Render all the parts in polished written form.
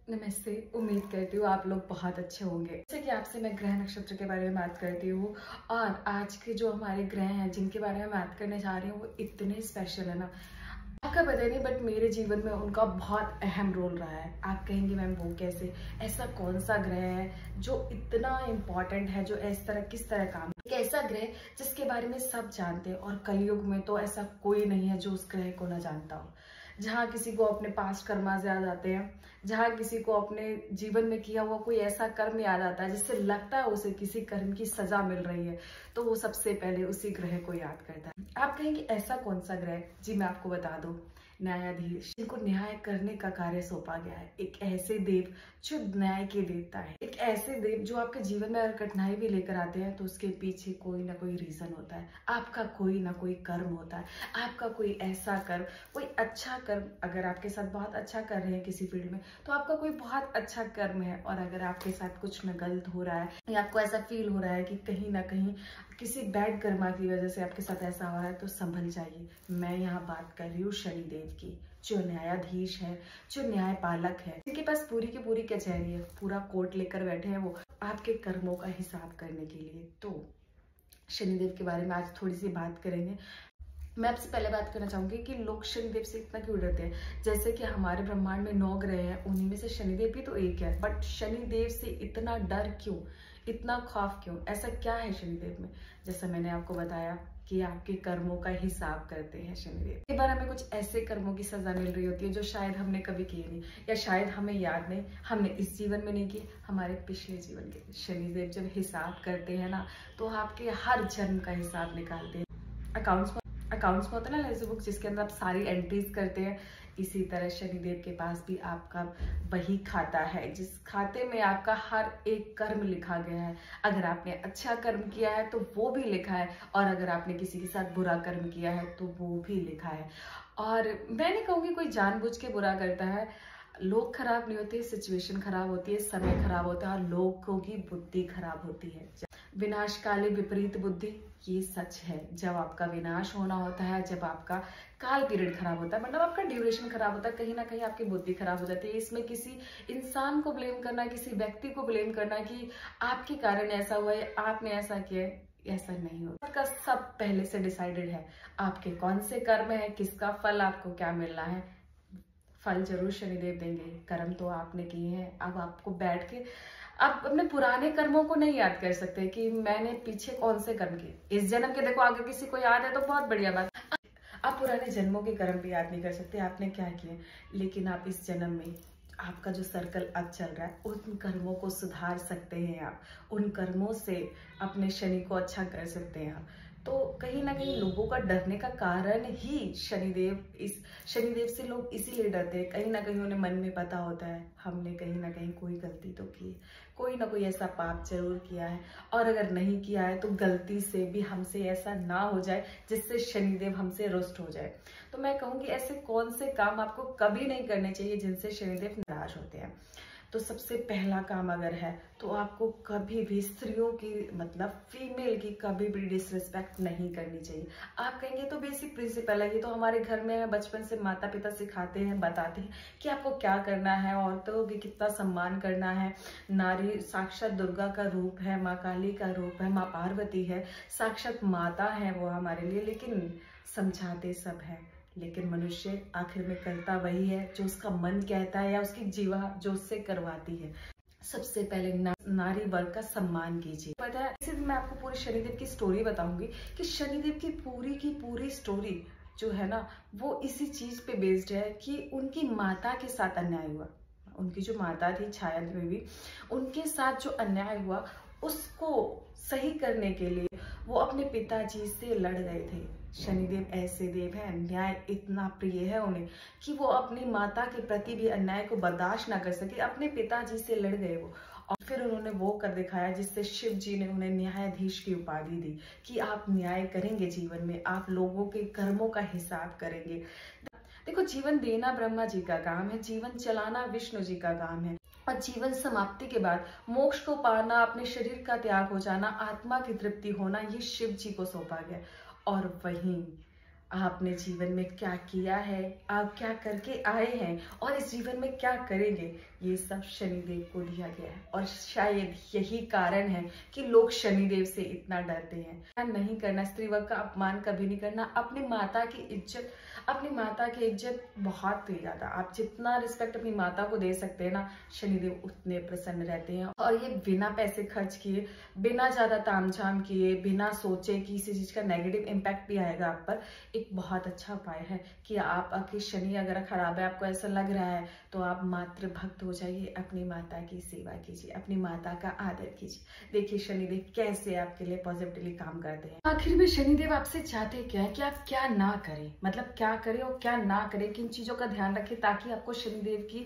नमस्ते। उम्मीद करती हूँ आप लोग बहुत अच्छे होंगे। जैसे कि आपसे मैं ग्रह नक्षत्र के बारे में बात करती हूँ और आज के जो हमारे ग्रह हैं जिनके बारे में बात करने जा रही हूँ वो इतने स्पेशल है ना, आपका पता नहीं बट मेरे जीवन में उनका बहुत अहम रोल रहा है। आप कहेंगे मैम वो कैसे, ऐसा कौन सा ग्रह है जो इतना इम्पोर्टेंट है, जो इस तरह किस तरह काम, एक ऐसा ग्रह जिसके बारे में सब जानते हैं और कलयुग में तो ऐसा कोई नहीं है जो उस ग्रह को ना जानता हो। जहाँ किसी को अपने पास्ट कर्मास याद आते हैं, जहाँ किसी को अपने जीवन में किया हुआ कोई ऐसा कर्म याद आता है जिससे लगता है उसे किसी कर्म की सजा मिल रही है, तो वो सबसे पहले उसी ग्रह को याद करता है। आप कहेंगे ऐसा कौन सा ग्रह? जी मैं आपको बता दूं, न्यायाधीश, जिनको न्याय करने का कार्य सौंपा गया है। एक ऐसे देव जो न्याय के देवता है, एक ऐसे देव जो आपके जीवन में अगर कठिनाई भी लेकर आते हैं तो उसके पीछे कोई ना कोई रीजन होता है, आपका कोई ना कोई कर्म होता है, आपका कोई ऐसा कर्म, कोई अच्छा कर्म। अगर आपके साथ बहुत अच्छा कर रहे हैं किसी फील्ड में तो आपका कोई बहुत अच्छा कर्म है, और अगर आपके साथ कुछ में गलत हो रहा है या आपको ऐसा फील हो रहा है कि कहीं ना कहीं किसी बैड कर्मा की वजह से आपके साथ ऐसा हो रहा है, तो संभल जाइए। मैं यहाँ बात कर रही हूँ शनिदेव की, जो न्यायाधीश है, जो न्यायपालक है, जिनके पास पूरी की पूरी कचहरी है, पूरा कोर्ट लेकर बैठे हैं वो आपके कर्मों का हिसाब करने के लिए। तो शनिदेव के बारे में आज थोड़ी सी बात करेंगे। मैं आपसे पहले बात करना चाहूंगी कि लोग शनिदेव से इतना क्यों डरते हैं। जैसे कि हमारे ब्रह्मांड में 9 ग्रह हैं, उन्हीं में से शनिदेव भी तो एक है, बट शनिदेव से इतना डर क्यों, इतना खौफ क्यों, ऐसा क्या है शनिदेव में? जैसा मैंने आपको बताया कि आपके कर्मों का हिसाब करते हैं शनिदेव। कई बार हमें कुछ ऐसे कर्मों की सजा मिल रही होती है जो शायद हमने कभी किए नहीं, या शायद हमें याद नहीं, हमने इस जीवन में नहीं किए, हमारे पिछले जीवन के। शनिदेव जब हिसाब करते हैं ना, तो आपके हर जन्म का हिसाब निकालते हैं। अकाउंट्स में होता है ना लेजर बुक, जिसके अंदर आप सारी एंट्रीज करते हैं, इसी तरह शनिदेव के पास भी आपका वही खाता है जिस खाते में आपका हर एक कर्म लिखा गया है। अगर आपने अच्छा कर्म किया है तो वो भी लिखा है, और अगर आपने किसी के साथ बुरा कर्म किया है तो वो भी लिखा है। और मैं नहीं कहूँगी कोई जानबूझ के बुरा करता है, लोग खराब नहीं होते, सिचुएशन खराब होती है, समय खराब होता है और लोगों की बुद्धि खराब होती है। विनाश काले विपरीत बुद्धि, ये सच है। जब आपका विनाश होना होता है, जब आपका काल पीरियड खराब होता है, मतलब आपका ड्यूरेशन खराब होता है, कहीं ना कहीं आपकी बुद्धि खराब हो जाती है। इसमें किसी इंसान को ब्लेम करना, किसी व्यक्ति को ब्लेम करना कि आपके कारण ऐसा हुआ है, आपने ऐसा किया है, ऐसा नहीं होता। आपका सब पहले से डिसाइडेड है, आपके कौन से कर्म है, किसका फल आपको क्या मिलना है। फल जरूर शनिदेव देंगे, कर्म तो आपने किए हैं। अब आपको बैठ के आप अपने पुराने कर्मों को नहीं याद कर सकते कि मैंने पीछे कौन से कर्म किए, इस जन्म के देखो, अगर किसी को याद है तो बहुत बढ़िया बात। आप पुराने जन्मों के कर्म भी याद नहीं कर सकते आपने क्या किए, लेकिन आप इस जन्म में आपका जो सर्कल अब चल रहा है उन कर्मों को सुधार सकते हैं। आप उन कर्मों से अपने शनि को अच्छा कर सकते हैं आप। तो कहीं ना कहीं लोगों का डरने का कारण ही शनिदेव, इस शनिदेव से लोग इसीलिए डरते हैं। कहीं ना कहीं उन्हें मन में पता होता है हमने कहीं ना कहीं कोई गलती तो की है, कोई ना कोई ऐसा पाप जरूर किया है, और अगर नहीं किया है तो गलती से भी हमसे ऐसा ना हो जाए जिससे शनिदेव हमसे रुष्ट हो जाए। तो मैं कहूंगी ऐसे कौन से काम आपको कभी नहीं करने चाहिए जिनसे शनिदेव नाराज होते हैं। तो सबसे पहला काम अगर है तो आपको कभी भी स्त्रियों की, मतलब फीमेल की कभी भी डिसरिस्पेक्ट नहीं करनी चाहिए। आप कहेंगे तो बेसिक प्रिंसिपल है, ये तो हमारे घर में बचपन से माता पिता सिखाते हैं, बताते हैं कि आपको क्या करना है, औरतों की कितना सम्मान करना है। नारी साक्षात दुर्गा का रूप है, माँ काली का रूप है, माँ पार्वती है, साक्षात माता है वो हमारे लिए। लेकिन समझाते सब है, लेकिन मनुष्य आखिर में करता वही है जो उसका मन कहता है या उसकी जीवा जो उससे करवाती है। सबसे पहले नारी वर्ग का सम्मान कीजिए। पता है, इसी दिन मैं आपको पूरी शनिदेव की स्टोरी बताऊंगी कि शनिदेव की पूरी स्टोरी जो है ना, वो इसी चीज पे बेस्ड है कि उनकी माता के साथ अन्याय हुआ। उनकी जो माता थी छाया देवी, उनके साथ जो अन्याय हुआ उसको सही करने के लिए वो अपने पिताजी से लड़ गए थे। शनिदेव ऐसे देव है, न्याय इतना प्रिय है उन्हें कि वो अपनी माता के प्रति भी अन्याय को बर्दाश्त ना कर सके, अपने पिताजी से लड़ गए वो। और फिर उन्होंने वो कर दिखाया जिससे शिव जी ने उन्हें न्यायाधीश की उपाधि दी कि आप न्याय करेंगे जीवन में, आप लोगों के कर्मों का हिसाब करेंगे। देखो, जीवन देना ब्रह्मा जी का काम है, जीवन चलाना विष्णु जी का काम है, और जीवन समाप्ति के बाद मोक्ष को पाना, अपने शरीर का त्याग हो जाना, आत्मा की तृप्ति होना, ये शिव जी को सौंपा गया। और वहीं आपने जीवन में क्या किया है, आप क्या करके आए हैं और इस जीवन में क्या करेंगे, ये सब शनिदेव को दिया गया है। और शायद यही कारण है कि लोग शनिदेव से इतना डरते हैं। नहीं करना, स्त्री वर्ग का अपमान कभी नहीं करना, अपनी माता की इज्जत, अपनी माता की इज्जत बहुत ही ज्यादा, आप जितना रिस्पेक्ट अपनी माता को दे सकते हैं ना, शनिदेव उतने प्रसन्न रहते हैं। और ये बिना पैसे खर्च किए, बिना ज्यादा तामझाम किए, बिना सोचे कि किसी चीज का नेगेटिव इम्पैक्ट भी आएगा आप पर, एक बहुत अच्छा उपाय है कि आप आपकी शनि अगर खराब है, आपको ऐसा लग रहा है, तो आप मातृ भक्त हो जाइए, अपनी माता की सेवा कीजिए, अपनी माता का आदर कीजिए। देखिए शनिदेव कैसे आपके लिए पॉजिटिवली काम करते हैं। आखिर में शनिदेव आपसे चाहते क्या है कि आप क्या ना करें, मतलब क्या करें और क्या ना करें, किन चीजों का ध्यान रखें ताकि आपको शनिदेव की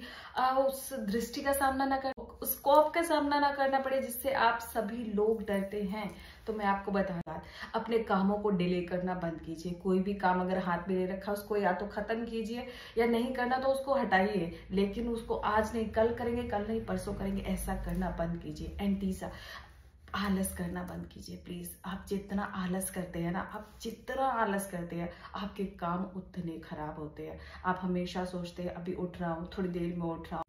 उस दृष्टि का सामना ना कर, उस कोप का सामना ना करना पड़े जिससे आप सभी लोग डरते हैं। तो मैं आपको बता रहा, अपने कामों को डिले करना बंद कीजिए। कोई भी काम अगर हाथ में ले रखा, उसको या तो खत्म कीजिए, या नहीं करना तो उसको हटाइए, लेकिन उसको आज नहीं कल करेंगे, कल नहीं परसों करेंगे, ऐसा करना बंद कीजिए। एंड तीसरा, आलस करना बंद कीजिए प्लीज। आप जितना आलस करते हैं ना, आप जितना आलस करते हैं, आपके काम उतने खराब होते हैं। आप हमेशा सोचते हैं अभी उठ रहा हूँ, थोड़ी देर में उठ रहा हूँ,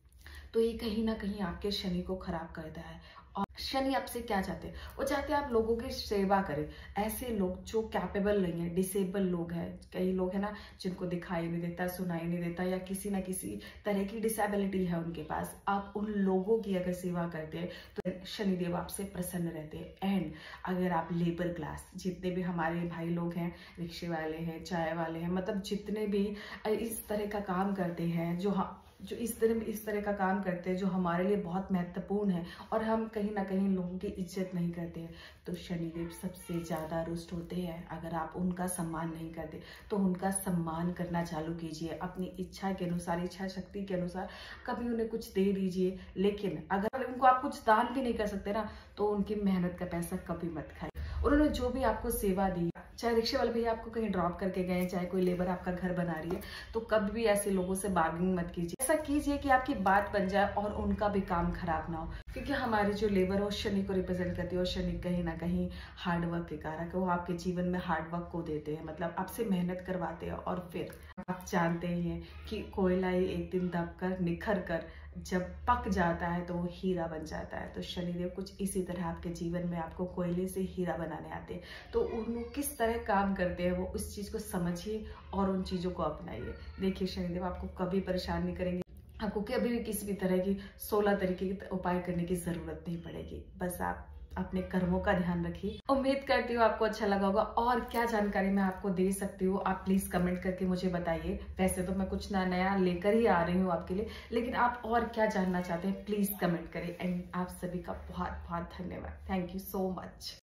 तो ये कहीं ना कहीं आपके शनि को खराब करता है। और शनि आपसे क्या चाहते हैं, वो चाहते हैं आप लोगों की सेवा करें। ऐसे लोग जो कैपेबल नहीं है, डिसेबल लोग हैं, कई लोग हैं ना जिनको दिखाई नहीं देता, सुनाई नहीं देता, या किसी ना किसी तरह की डिसेबिलिटी है उनके पास, आप उन लोगों की अगर सेवा करते हैं तो शनिदेव आपसे प्रसन्न रहते हैं। एंड अगर आप लेबर क्लास, जितने भी हमारे भाई लोग हैं, रिक्शे वाले हैं, चाय वाले हैं, मतलब जितने भी इस तरह का काम करते हैं, जो इस तरह का काम करते हैं जो हमारे लिए बहुत महत्वपूर्ण है, और हम कहीं ना कहीं लोगों की इज्जत नहीं करते हैं, तो शनिदेव सबसे ज्यादा रुष्ट होते हैं। अगर आप उनका सम्मान नहीं करते तो उनका सम्मान करना चालू कीजिए, अपनी इच्छा के अनुसार, इच्छा शक्ति के अनुसार कभी उन्हें कुछ दे दीजिए। लेकिन अगर उनको आप कुछ दान भी नहीं कर सकते ना, तो उनकी मेहनत का पैसा कभी मत खाइए। उन्होंने जो भी आपको सेवा दी, चाहे रिक्शे वाले भैया आपको कहीं ड्रॉप करके गए, चाहे कोई लेबर आपका घर बना रही है, तो कभी भी ऐसे लोगों से बार्गेनिंग मत कीजिए। ऐसा कीजिए कि आपकी बात बन जाए और उनका भी काम खराब ना हो, क्योंकि हमारी जो लेबर है शनि को रिप्रेजेंट करती है, और शनि कहीं ना कहीं हार्ड वर्क के कारक है। वो आपके जीवन में हार्ड वर्क को देते हैं, मतलब आपसे मेहनत करवाते हैं, और फिर आप जानते ही हैं कि कोयला ही एक दिन दबकर निखर कर जब पक जाता है तो वो हीरा बन जाता है। तो शनिदेव कुछ इसी तरह आपके जीवन में आपको कोयले से हीरा बनाने आते हैं। तो उन किस तरह काम करते हैं वो उस चीज को समझिए और उन चीजों को अपनाइए। देखिए शनिदेव आपको कभी परेशान नहीं करेंगे, आपको कभी भी किसी भी तरह की 16 तरीके के उपाय करने की जरूरत नहीं पड़ेगी। बस आप अपने कर्मों का ध्यान रखिए। उम्मीद करती हूँ आपको अच्छा लगा होगा। और क्या जानकारी मैं आपको दे सकती हूँ आप प्लीज कमेंट करके मुझे बताइए। वैसे तो मैं कुछ नया लेकर ही आ रही हूँ आपके लिए, लेकिन आप और क्या जानना चाहते हैं प्लीज कमेंट करें। एंड आप सभी का बहुत बहुत धन्यवाद। Thank you so much.